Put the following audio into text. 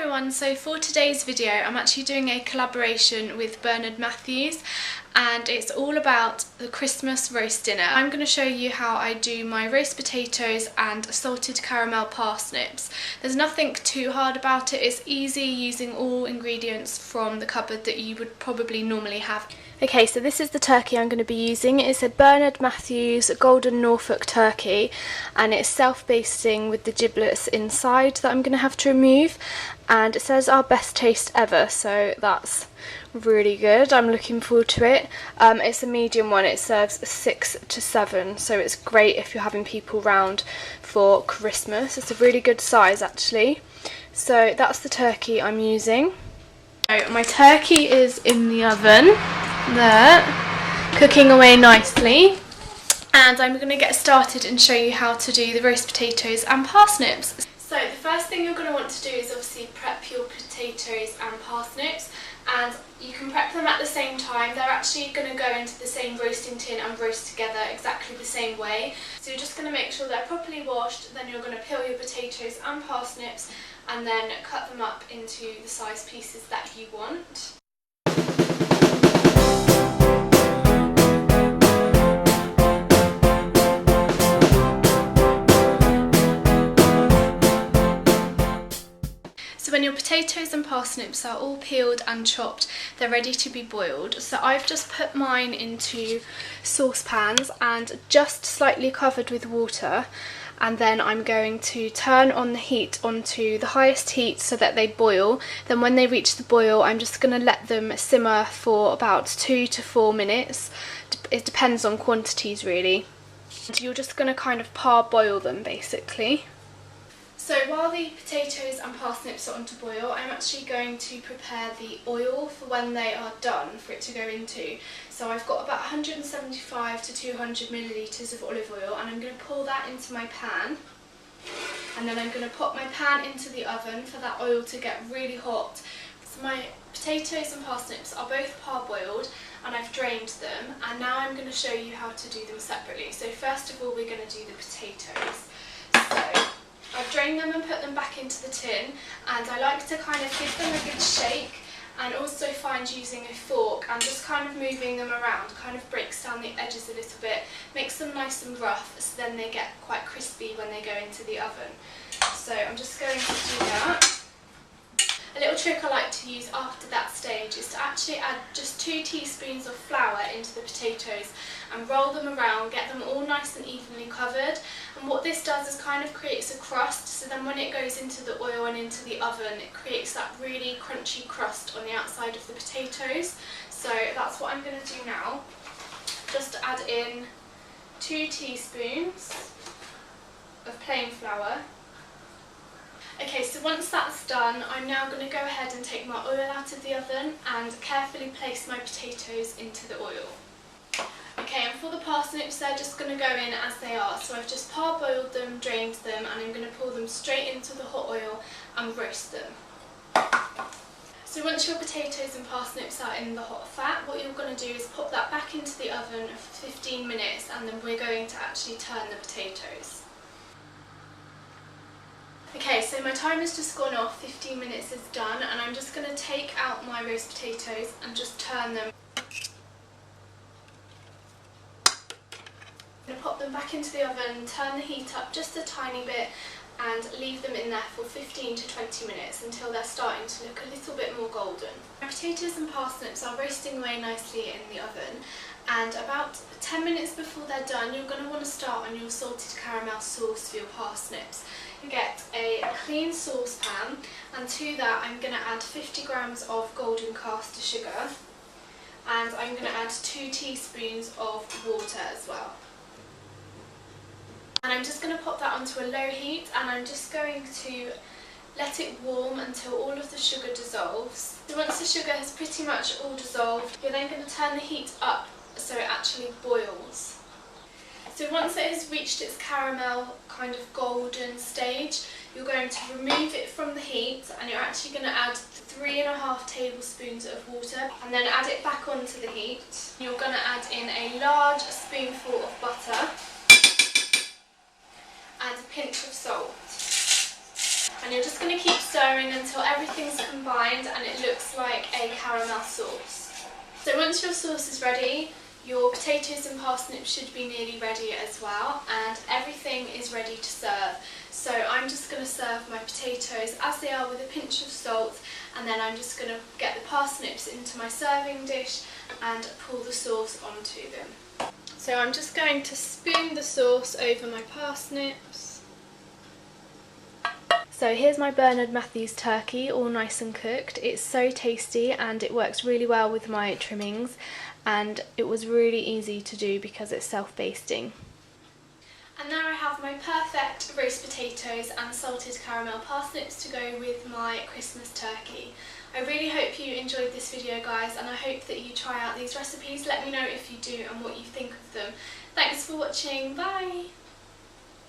everyone, so for today's video I'm actually doing a collaboration with Bernard Matthews and it's all about the Christmas roast dinner. I'm going to show you how I do my roast potatoes and salted caramel parsnips. There's nothing too hard about it, it's easy using all ingredients from the cupboard that you would probably normally have. Okay, so this is the turkey I'm going to be using. It's a Bernard Matthews Golden Norfolk turkey and it's self-basting with the giblets inside that I'm going to have to remove, and it says our best taste ever, so that's really good. I'm looking forward to it. It's a medium one, it serves 6 to 7, so it's great if you're having people round for Christmas. It's a really good size actually. So that's the turkey I'm using. So my turkey is in the oven there, cooking away nicely, and I'm going to get started and show you how to do the roast potatoes and parsnips. So the first thing you're going to want to do is obviously prep your potatoes and parsnips, and you can prep them at the same time. They're actually going to go into the same roasting tin and roast together exactly the same way. So you're just going to make sure they're properly washed, then you're going to peel your potatoes and parsnips and then cut them up into the size pieces that you want. So when your potatoes and parsnips are all peeled and chopped, they're ready to be boiled. So I've just put mine into saucepans and just slightly covered with water, and then I'm going to turn on the heat onto the highest heat so that they boil. Then when they reach the boil, I'm just going to let them simmer for about 2 to 4 minutes. It depends on quantities really. And you're just going to kind of parboil them basically. So while the potatoes and parsnips are on to boil, I'm actually going to prepare the oil for when they are done for it to go into. So I've got about 175 to 200 millilitres of olive oil, and I'm going to pour that into my pan. And then I'm going to pop my pan into the oven for that oil to get really hot. So my potatoes and parsnips are both parboiled and I've drained them, and now I'm going to show you how to do them separately. So first of all we're going to do the potatoes. So I've drained them and put them back into the tin, and I like to kind of give them a good shake, and also find using a fork and just kind of moving them around kind of breaks down the edges a little bit, makes them nice and rough, so then they get quite crispy when they go into the oven. So I'm just going to do that. A little trick I like to use after that stage is to actually add just 2 teaspoons of flour into the potatoes and roll them around, get them all nice and evenly covered. And what this does is kind of creates a crust, so then when it goes into the oil and into the oven, it creates that really crunchy crust on the outside of the potatoes. So that's what I'm going to do now. Just add in 2 teaspoons of plain flour. Okay, so once that's done, I'm now going to go ahead and take my oil out of the oven and carefully place my potatoes into the oil. Okay, and for the parsnips, they're just going to go in as they are. So I've just parboiled them, drained them, and I'm going to pour them straight into the hot oil and roast them. So once your potatoes and parsnips are in the hot fat, what you're going to do is pop that back into the oven for 15 minutes, and then we're going to actually turn the potatoes. Okay, so my timer's just gone off, 15 minutes is done, and I'm just going to take out my roast potatoes and just turn them. I'm going to pop them back into the oven, turn the heat up just a tiny bit, and leave them in there for 15 to 20 minutes until they're starting to look a little bit more golden. My potatoes and parsnips are roasting away nicely in the oven, and about 10 minutes before they're done, you're going to want to start on your salted caramel sauce for your parsnips. You get a clean saucepan, and to that I'm going to add 50 grams of golden caster sugar, and I'm going to add 2 teaspoons of water as well. And I'm just going to pop that onto a low heat, and I'm just going to let it warm until all of the sugar dissolves. So once the sugar has pretty much all dissolved, you're then going to turn the heat up so it actually boils. So once it has reached its caramel kind of golden stage, you're going to remove it from the heat, and you're actually going to add 3.5 tablespoons of water and then add it back onto the heat. You're going to add in a large spoonful of butter and a pinch of salt. And you're just going to keep stirring until everything combined and it looks like a caramel sauce. So once your sauce is ready, your potatoes and parsnips should be nearly ready as well, and everything is ready to serve. So I'm just going to serve my potatoes as they are with a pinch of salt, and then I'm just going to get the parsnips into my serving dish and pour the sauce onto them. So I'm just going to spoon the sauce over my parsnips. So here's my Bernard Matthews turkey, all nice and cooked. It's so tasty and it works really well with my trimmings, and it was really easy to do because it's self-basting. And now I have my perfect roast potatoes and salted caramel parsnips to go with my Christmas turkey. I really hope you enjoyed this video, guys, and I hope that you try out these recipes. Let me know if you do and what you think of them. Thanks for watching, bye!